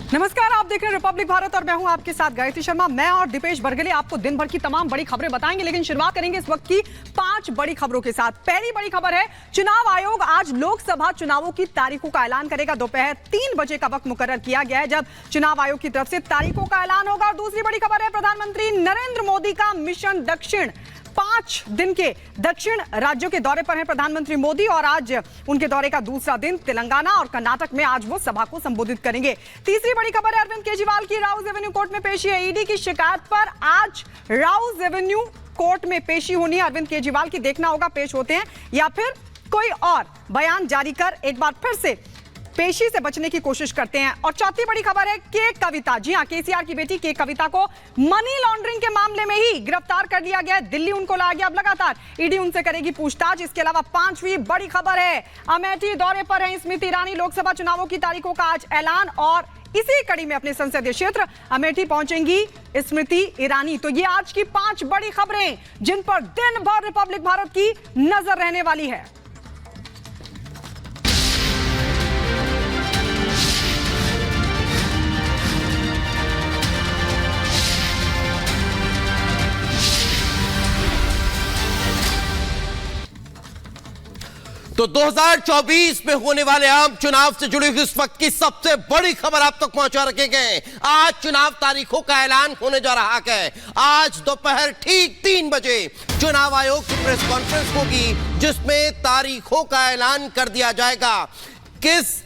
नमस्कार, आप देख रहे हैं रिपब्लिक भारत और मैं हूं आपके साथ गायत्री शर्मा। मैं और दीपेश बरगले आपको दिन भर की तमाम बड़ी खबरें बताएंगे, लेकिन शुरुआत करेंगे इस वक्त की 5 बड़ी खबरों के साथ। पहली बड़ी खबर है, चुनाव आयोग आज लोकसभा चुनावों की तारीखों का ऐलान करेगा। दोपहर 3 बजे का वक्त मुकर्रर किया गया है जब चुनाव आयोग की तरफ से तारीखों का ऐलान होगा। और दूसरी बड़ी खबर है, प्रधानमंत्री नरेंद्र मोदी का मिशन दक्षिण। 5 दिन के दक्षिण राज्यों के दौरे पर हैं प्रधानमंत्री मोदी और आज उनके दौरे का दूसरा दिन। तेलंगाना और कर्नाटक में आज वो सभा को संबोधित करेंगे। तीसरी बड़ी खबर है, अरविंद केजरीवाल की राउज एवेन्यू कोर्ट में पेशी है। ईडी की शिकायत पर आज राउज एवेन्यू कोर्ट में पेशी होनी है। अरविंद केजरीवाल की देखना होगा पेश होते हैं या फिर कोई और बयान जारी कर एक बार फिर से पेशी से बचने की कोशिश करते हैं। और चौथी बड़ी खबर है, के कविता, जी हां, केसीआर की बेटी के कविता को मनी लॉन्ड्रिंग के मामले में ही गिरफ्तार कर लिया गया। दिल्ली उनको लाया गया। अब लगातार ईडी उनसे करेगी पूछताछ। इसके अलावा 5वीं बड़ी खबर है, अमेठी दौरे पर है स्मृति ईरानी। लोकसभा चुनावों की तारीखों का आज ऐलान और इसी कड़ी में अपने संसदीय क्षेत्र अमेठी पहुंचेंगी स्मृति ईरानी। तो ये आज की 5 बड़ी खबरें जिन पर दिन भर रिपब्लिक भारत की नजर रहने वाली है। तो 2024 में होने वाले आम चुनाव से जुड़ी हुई इस वक्त की सबसे बड़ी खबर आप तक पहुंचा रखे गए। आज चुनाव तारीखों का ऐलान होने जा रहा है। आज दोपहर ठीक 3 बजे चुनाव आयोग की प्रेस कॉन्फ्रेंस होगी जिसमें तारीखों का ऐलान कर दिया जाएगा। किस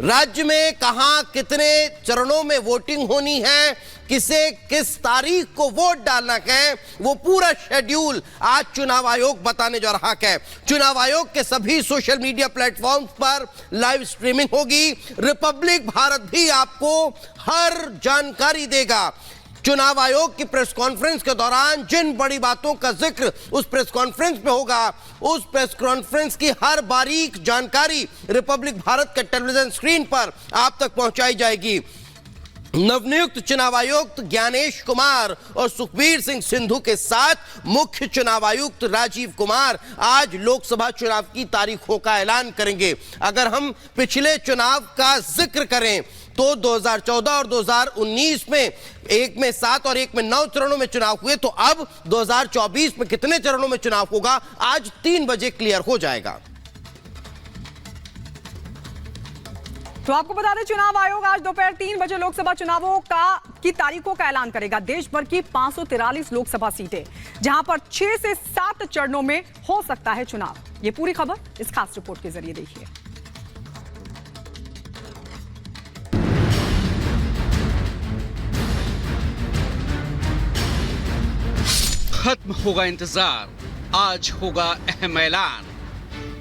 राज्य में कहां कितने चरणों में वोटिंग होनी है, किसे किस तारीख को वोट डालना है, वो पूरा शेड्यूल आज चुनाव आयोग बताने जा रहा है। चुनाव आयोग के सभी सोशल मीडिया प्लेटफॉर्म्स पर लाइव स्ट्रीमिंग होगी। रिपब्लिक भारत भी आपको हर जानकारी देगा। चुनाव आयोग की प्रेस कॉन्फ्रेंस के दौरान जिन बड़ी बातों का जिक्र उस प्रेस कॉन्फ्रेंस में होगा, उस प्रेस कॉन्फ्रेंस की हर बारीक जानकारी रिपब्लिक भारत के टेलीविजन स्क्रीन पर आप तक पहुंचाई जाएगी। नवनियुक्त चुनाव आयुक्त ज्ञानेश कुमार और सुखबीर सिंह सिंधु के साथ मुख्य चुनाव आयुक्त राजीव कुमार आज लोकसभा चुनाव की तारीखों का ऐलान करेंगे। अगर हम पिछले चुनाव का जिक्र करें तो 2014 और 2019 में एक में 7 और एक में 9 चरणों में चुनाव हुए, तो अब 2024 में कितने चरणों में चुनाव होगा आज 3 बजे क्लियर हो जाएगा। तो आपको बता दें, चुनाव आयोग आज दोपहर 3 बजे लोकसभा चुनावों की तारीखों का ऐलान करेगा। देश भर की 543 लोकसभा सीटें, जहां पर 6 से 7 चरणों में हो सकता है चुनाव। ये पूरी खबर इस खास रिपोर्ट के जरिए देखिए। खत्म होगा इंतजार, आज होगा अहम ऐलान।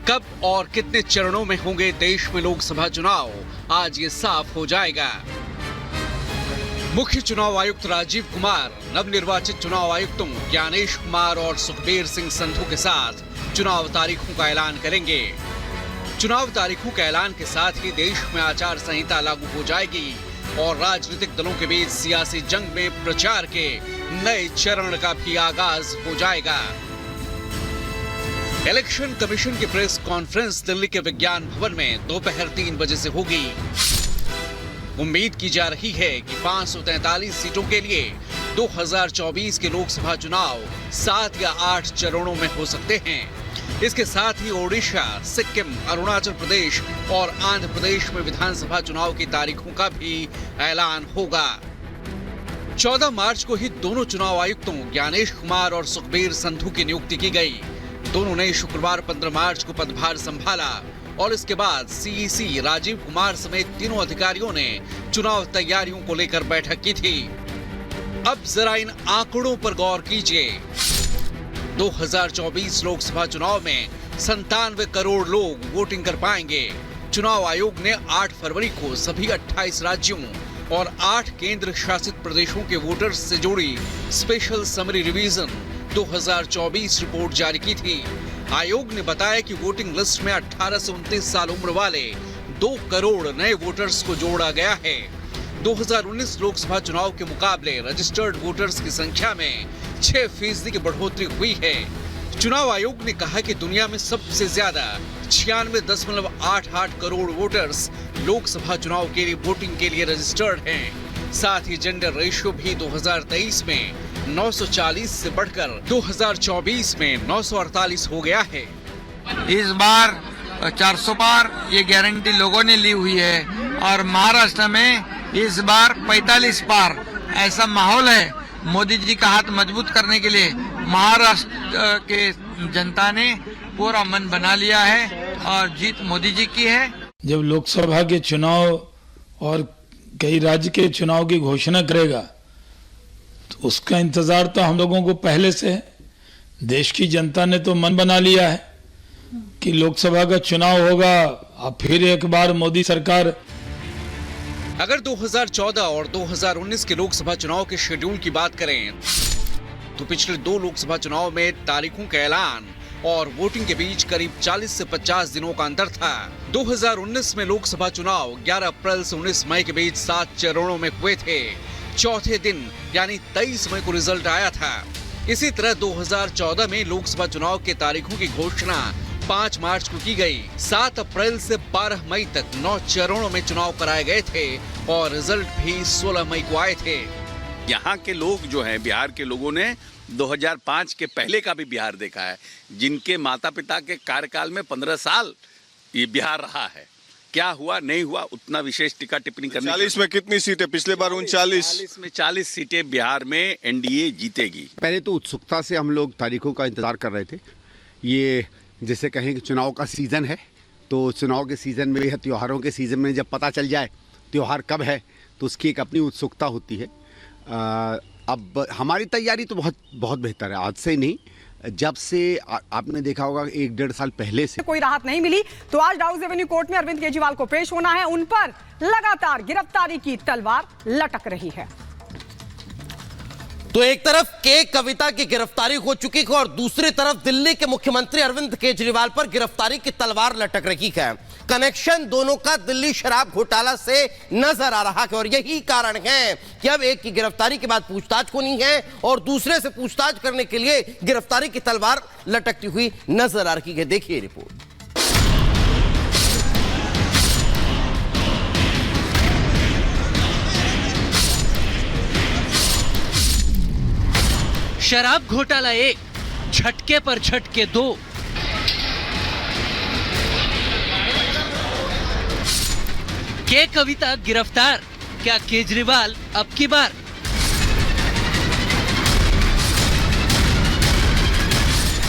कब और कितने चरणों में होंगे देश में लोकसभा चुनाव, आज ये साफ हो जाएगा। मुख्य चुनाव आयुक्त राजीव कुमार नवनिर्वाचित चुनाव आयुक्तों ज्ञानेश कुमार और सुखबीर सिंह संधू के साथ चुनाव तारीखों का ऐलान करेंगे। चुनाव तारीखों के ऐलान के साथ ही देश में आचार संहिता लागू हो जाएगी और राजनीतिक दलों के बीच सियासी जंग में प्रचार के नए चरण का भी आगाज हो जाएगा। इलेक्शन कमीशन की प्रेस कॉन्फ्रेंस दिल्ली के विज्ञान भवन में दोपहर 3 बजे से होगी। उम्मीद की जा रही है कि 543 सीटों के लिए 2024 के लोकसभा चुनाव 7 या 8 चरणों में हो सकते हैं। इसके साथ ही ओडिशा, सिक्किम, अरुणाचल प्रदेश और आंध्र प्रदेश में विधानसभा चुनाव की तारीखों का भी ऐलान होगा। 14 मार्च को ही दोनों चुनाव आयुक्तों ज्ञानेश कुमार और सुखबीर संधू की नियुक्ति की गई। दोनों ने शुक्रवार 15 मार्च को पदभार संभाला और इसके बाद सीईसी राजीव कुमार समेत तीनों अधिकारियों ने चुनाव तैयारियों को लेकर बैठक की थी। अब जरा इन आंकड़ों पर गौर कीजिए। 2024 लोकसभा चुनाव में 97 करोड़ लोग वोटिंग कर पाएंगे। चुनाव आयोग ने 8 फरवरी को सभी 28 राज्यों और 8 केंद्र शासित प्रदेशों के वोटर्स से जुड़ी स्पेशल समरी रिवीजन 2024 रिपोर्ट जारी की थी। आयोग ने बताया कि वोटिंग लिस्ट में 18 से 29 साल उम्र वाले 2 करोड़ नए वोटर्स को जोड़ा गया है। 2019 लोकसभा चुनाव के मुकाबले रजिस्टर्ड वोटर्स की संख्या में 6% की बढ़ोतरी हुई है। चुनाव आयोग ने कहा कि दुनिया में सबसे ज्यादा 96.88 करोड़ वोटर्स लोकसभा चुनाव के लिए वोटिंग के लिए रजिस्टर्ड हैं। साथ ही जेंडर रेशियो भी 2023 में 940 से बढ़कर 2024 में 948 हो गया है। इस बार 400 पार ये गारंटी लोगों ने ली हुई है और महाराष्ट्र में इस बार 45 पार ऐसा माहौल है। मोदी जी का हाथ मजबूत करने के लिए महाराष्ट्र के जनता ने पूरा मन बना लिया है और जीत मोदी जी की है। जब लोकसभा के चुनाव और कई राज्य के चुनाव की घोषणा करेगा तो उसका इंतजार तो हम लोगों को पहले से है। देश की जनता ने तो मन बना लिया है कि लोकसभा का चुनाव होगा, अब फिर एक बार मोदी सरकार। अगर 2014 और 2019 के लोकसभा चुनाव के शेड्यूल की बात करें तो पिछले 2 लोकसभा चुनाव में तारीखों का ऐलान और वोटिंग के बीच करीब 40 से 50 दिनों का अंतर था। 2019 में लोकसभा चुनाव 11 अप्रैल से 19 मई के बीच 7 चरणों में हुए थे। चौथे दिन यानी 23 मई को रिजल्ट आया था। इसी तरह 2014 में लोकसभा चुनाव के तारीखों की घोषणा 5 मार्च को की गई। 7 अप्रैल से 12 मई तक 9 चरणों में चुनाव कराए गए थे और रिजल्ट भी 16 मई को आए थे। यहाँ के लोग जो हैं, बिहार के लोगों ने 2005 के पहले का भी बिहार देखा है, जिनके माता पिता के कार्यकाल में 15 साल ये बिहार रहा है। क्या हुआ नहीं हुआ उतना विशेष टीका टिप्पणी करने 40 में कितनी सीटें? पिछले बार 39 में 40 सीटें बिहार में एनडीए जीतेगी। पहले तो उत्सुकता से हम लोग तारीखों का इंतजार कर रहे थे। ये जैसे कहें कि चुनाव का सीज़न है, तो चुनाव के सीज़न में या त्योहारों के सीज़न में जब पता चल जाए त्योहार कब है तो उसकी एक अपनी उत्सुकता होती है। अब हमारी तैयारी तो बहुत बेहतर है। आज से नहीं, जब से आपने देखा होगा 1-1.5 साल पहले से कोई राहत नहीं मिली तो आज राउज एवेन्यू कोर्ट में अरविंद केजरीवाल को पेश होना है। उन पर लगातार गिरफ्तारी की तलवार लटक रही है। तो एक तरफ के कविता की गिरफ्तारी हो चुकी है और दूसरी तरफ दिल्ली के मुख्यमंत्री अरविंद केजरीवाल पर गिरफ्तारी की तलवार लटक रही है। कनेक्शन दोनों का दिल्ली शराब घोटाला से नजर आ रहा है और यही कारण है कि अब एक की गिरफ्तारी के बाद पूछताछ होनी है और दूसरे से पूछताछ करने के लिए गिरफ्तारी की तलवार लटकती हुई नजर आ रही है। देखिए रिपोर्ट। शराब घोटाला 1, झटके पर झटके 2। के कविता गिरफ्तार, क्या केजरीवाल अब की बार?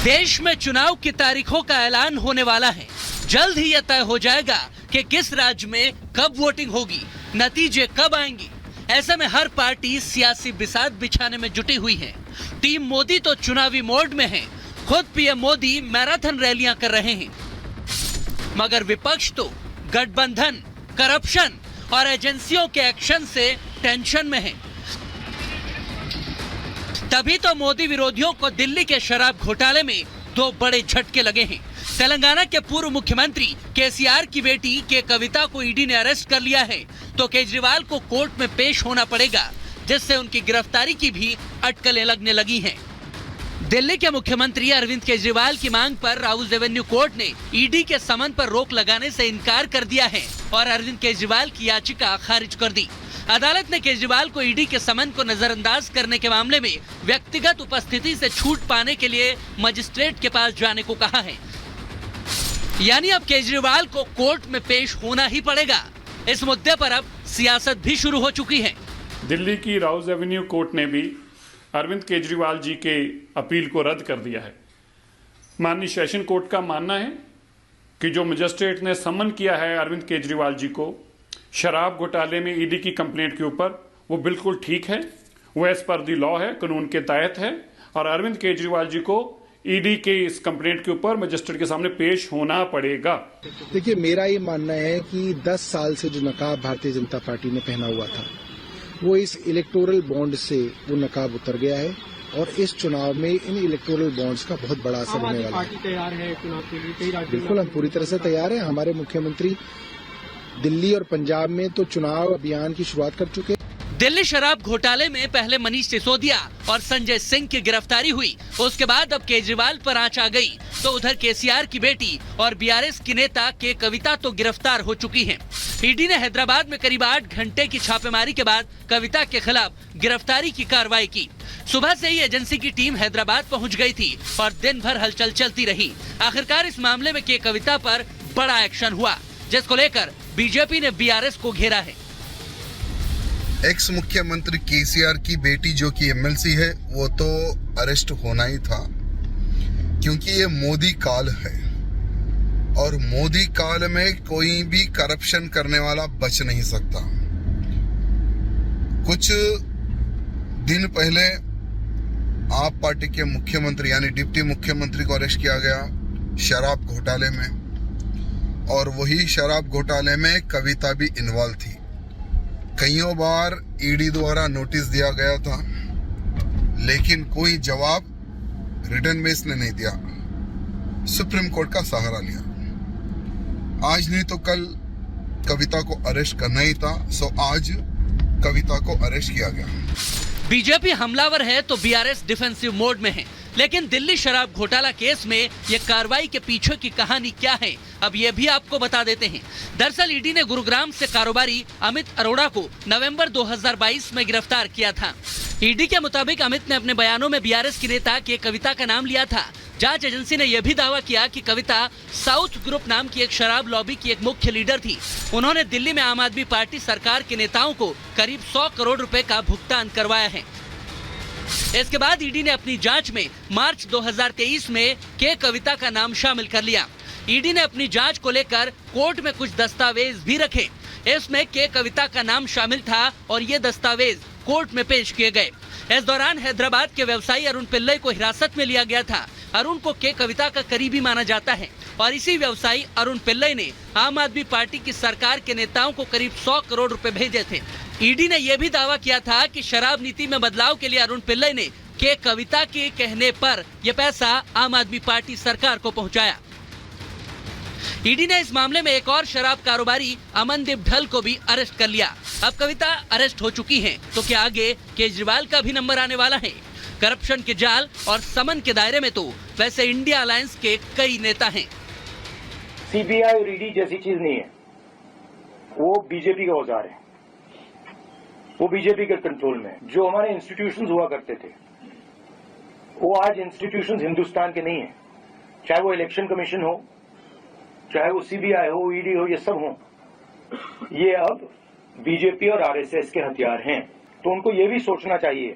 देश में चुनाव की तारीखों का ऐलान होने वाला है। जल्द ही यह तय हो जाएगा कि किस राज्य में कब वोटिंग होगी, नतीजे कब आएंगी। ऐसे में हर पार्टी सियासी बिसात बिछाने में जुटी हुई है। टीम मोदी तो चुनावी मोड में है, खुद पीएम मोदी मैराथन रैलियां कर रहे हैं, मगर विपक्ष तो गठबंधन, करप्शन और एजेंसियों के एक्शन से टेंशन में है। तभी तो मोदी विरोधियों को दिल्ली के शराब घोटाले में 2 बड़े झटके लगे हैं। तेलंगाना के पूर्व मुख्यमंत्री केसीआर की बेटी के कविता को ईडी ने अरेस्ट कर लिया है, तो केजरीवाल को कोर्ट में पेश होना पड़ेगा, जिससे उनकी गिरफ्तारी की भी अटकलें लगने लगी हैं। दिल्ली के मुख्यमंत्री अरविंद केजरीवाल की मांग पर राउज एवेन्यू कोर्ट ने ईडी के समन पर रोक लगाने से इनकार कर दिया है और अरविंद केजरीवाल की याचिका खारिज कर दी। अदालत ने केजरीवाल को ईडी के समन को नजरअंदाज करने के मामले में व्यक्तिगत उपस्थिति से छूट पाने के लिए मजिस्ट्रेट के पास जाने को कहा है। यानी अब केजरीवाल को कोर्ट में पेश होना ही पड़ेगा। इस मुद्दे पर अब सियासत भी शुरू हो चुकी है। दिल्ली की राउज एवेन्यू कोर्ट ने भी अरविंद केजरीवाल जी के अपील को रद्द कर दिया है। माननीय सेशन कोर्ट का मानना है कि जो मजिस्ट्रेट ने समन किया है अरविंद केजरीवाल जी को शराब घोटाले में ईडी की कंप्लेंट के ऊपर, वो बिल्कुल ठीक है, वो एज पर दी लॉ है, कानून के तहत है और अरविंद केजरीवाल जी को ईडी के इस कंप्लेंट के ऊपर मजिस्ट्रेट के सामने पेश होना पड़ेगा। देखिए, मेरा ये मानना है कि 10 साल से जो नकाब भारतीय जनता पार्टी ने पहना हुआ था, वो इस इलेक्टोरल बॉन्ड से वो नकाब उतर गया है और इस चुनाव में इन इलेक्टोरल बॉन्ड्स का बहुत बड़ा असर होने वाला है। तैयार है चुनाव के लिए? बिल्कुल, हम पूरी तरह से तैयार हैं। हमारे मुख्यमंत्री दिल्ली और पंजाब में तो चुनाव अभियान की शुरुआत कर चुके हैं। दिल्ली शराब घोटाले में पहले मनीष सिसोदिया और संजय सिंह की गिरफ्तारी हुई, उसके बाद अब केजरीवाल पर आंच आ गई। तो उधर केसीआर की बेटी और बीआरएस की नेता के कविता तो गिरफ्तार हो चुकी हैं। ईडी ने हैदराबाद में करीब 8 घंटे की छापेमारी के बाद कविता के खिलाफ गिरफ्तारी की कार्रवाई की। सुबह से ही एजेंसी की टीम हैदराबाद पहुंच गई थी और दिन भर हलचल चलती रही। आखिरकार इस मामले में के कविता पर बड़ा एक्शन हुआ, जिसको लेकर बीजेपी ने बीआरएस को घेरा है। एक्स मुख्यमंत्री केसीआर की बेटी जो कि एमएलसी है, वो तो अरेस्ट होना ही था, क्योंकि ये मोदी काल है और मोदी काल में कोई भी करप्शन करने वाला बच नहीं सकता। कुछ दिन पहले आप पार्टी के मुख्यमंत्री यानी डिप्टी मुख्यमंत्री को अरेस्ट किया गया शराब घोटाले में, और वही शराब घोटाले में कविता भी इन्वॉल्व थी। कईयों बार ईडी द्वारा नोटिस दिया गया था, लेकिन कोई जवाब रिटर्न में इसने नहीं दिया। सुप्रीम कोर्ट का सहारा लिया। आज नहीं तो कल कविता को अरेस्ट करना ही था, सो आज कविता को अरेस्ट किया गया। बीजेपी हमलावर है तो बीआरएस डिफेंसिव मोड में है, लेकिन दिल्ली शराब घोटाला केस में ये कार्रवाई के पीछे की कहानी क्या है, अब ये भी आपको बता देते हैं। दरअसल ईडी ने गुरुग्राम से कारोबारी अमित अरोड़ा को नवंबर 2022 में गिरफ्तार किया था। ईडी के मुताबिक अमित ने अपने बयानों में बीआरएस की नेता के कविता का नाम लिया था। जांच एजेंसी ने यह भी दावा किया कि कविता साउथ ग्रुप नाम की एक शराब लॉबी की एक मुख्य लीडर थी। उन्होंने दिल्ली में आम आदमी पार्टी सरकार के नेताओं को करीब 100 करोड़ रुपए का भुगतान करवाया है। इसके बाद ईडी ने अपनी जांच में मार्च 2023 में के कविता का नाम शामिल कर लिया। ईडी ने अपनी जांच को लेकर कोर्ट में कुछ दस्तावेज भी रखे। इसमें के कविता का नाम शामिल था और ये दस्तावेज कोर्ट में पेश किए गए। इस दौरान हैदराबाद के व्यवसायी अरुण पिल्लई को हिरासत में लिया गया था। अरुण को के कविता का करीबी माना जाता है और इसी व्यवसायी अरुण पिल्लई ने आम आदमी पार्टी की सरकार के नेताओं को करीब 100 करोड़ रुपए भेजे थे। ईडी ने यह भी दावा किया था कि शराब नीति में बदलाव के लिए अरुण पिल्लई ने के कविता के कहने पर यह पैसा आम आदमी पार्टी सरकार को पहुंचाया। ईडी ने इस मामले में एक और शराब कारोबारी अमनदीप ढल को भी अरेस्ट कर लिया। अब कविता अरेस्ट हो चुकी हैं, तो क्या आगे केजरीवाल का भी नंबर आने वाला है? करप्शन के जाल और समन के दायरे में तो वैसे इंडिया अलायंस के कई नेता हैं। सीबीआई और ईडी जैसी चीज नहीं है, वो बीजेपी का औजार है, वो बीजेपी के कंट्रोल में। जो हमारे इंस्टीट्यूशंस हुआ करते थे, वो आज इंस्टीट्यूशंस हिंदुस्तान के नहीं है। चाहे वो इलेक्शन कमीशन हो, चाहे वो सीबीआई हो, ईडी हो, ये सब हो, ये अब बीजेपी और आरएसएस के हथियार हैं। तो उनको ये भी सोचना चाहिए,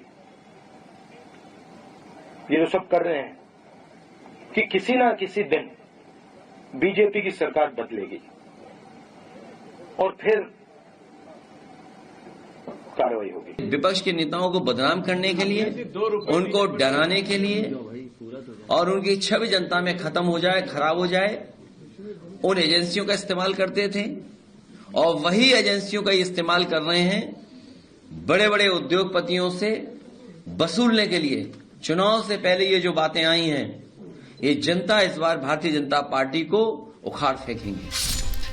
ये जो सब कर रहे हैं, कि किसी ना किसी दिन बीजेपी की सरकार बदलेगी और फिर कार्रवाई होगी। विपक्ष के नेताओं को बदनाम करने के लिए, उनको डराने के लिए और उनकी छवि जनता में खत्म हो जाए, खराब हो जाए, उन एजेंसियों का इस्तेमाल करते थे और वही एजेंसियों का इस्तेमाल कर रहे हैं बड़े बड़े उद्योगपतियों से वसूलने के लिए। चुनाव से पहले ये जो बातें आई हैं, ये जनता इस बार भारतीय जनता पार्टी को उखाड़ फेंकेंगे।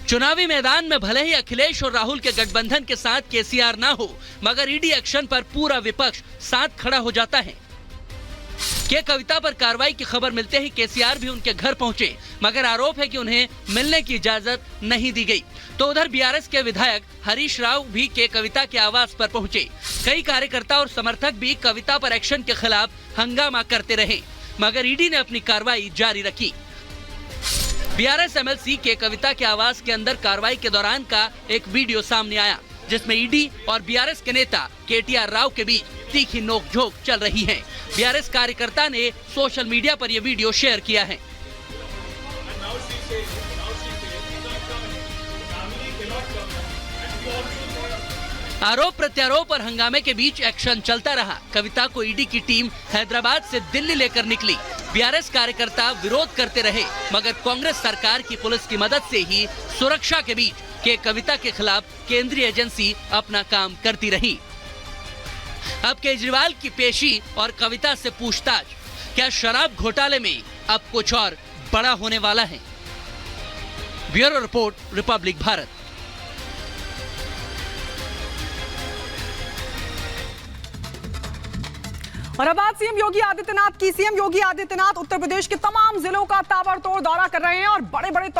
चुनावी मैदान में भले ही अखिलेश और राहुल के गठबंधन के साथ केसीआर ना हो, मगर ईडी एक्शन पर पूरा विपक्ष साथ खड़ा हो जाता है। के कविता पर कार्रवाई की खबर मिलते ही केसीआर भी उनके घर पहुंचे, मगर आरोप है कि उन्हें मिलने की इजाजत नहीं दी गई। तो उधर बीआरएस के विधायक हरीश राव भी के कविता के आवास पर पहुंचे। कई कार्यकर्ता और समर्थक भी कविता पर एक्शन के खिलाफ हंगामा करते रहे, मगर ईडी ने अपनी कार्रवाई जारी रखी। बीआरएस एमएलसी के कविता के आवास के अंदर कार्रवाई के दौरान का एक वीडियो सामने आया, जिसमें ईडी और बीआरएस के नेता केटीआर राव के बीच तीखी नोकझोंक चल रही है। बीआरएस कार्यकर्ता ने सोशल मीडिया पर यह वीडियो शेयर किया है। आरोप प्रत्यारोप और हंगामे के बीच एक्शन चलता रहा। कविता को ईडी की टीम हैदराबाद से दिल्ली लेकर निकली। बीआरएस कार्यकर्ता विरोध करते रहे, मगर कांग्रेस सरकार की पुलिस की मदद से ही सुरक्षा के बीच के कविता के खिलाफ केंद्रीय एजेंसी अपना काम करती रही। अब केजरीवाल की पेशी और कविता से पूछताछ, क्या शराब घोटाले में अब कुछ और बड़ा होने वाला है? Bureau report, Republic Bharat. और अब बात सीएम योगी आदित्यनाथ की। सीएम योगी आदित्यनाथ उत्तर प्रदेश के तमाम जिलों का ताबड़तोड़ दौरा कर रहे हैं और बड़े बड़े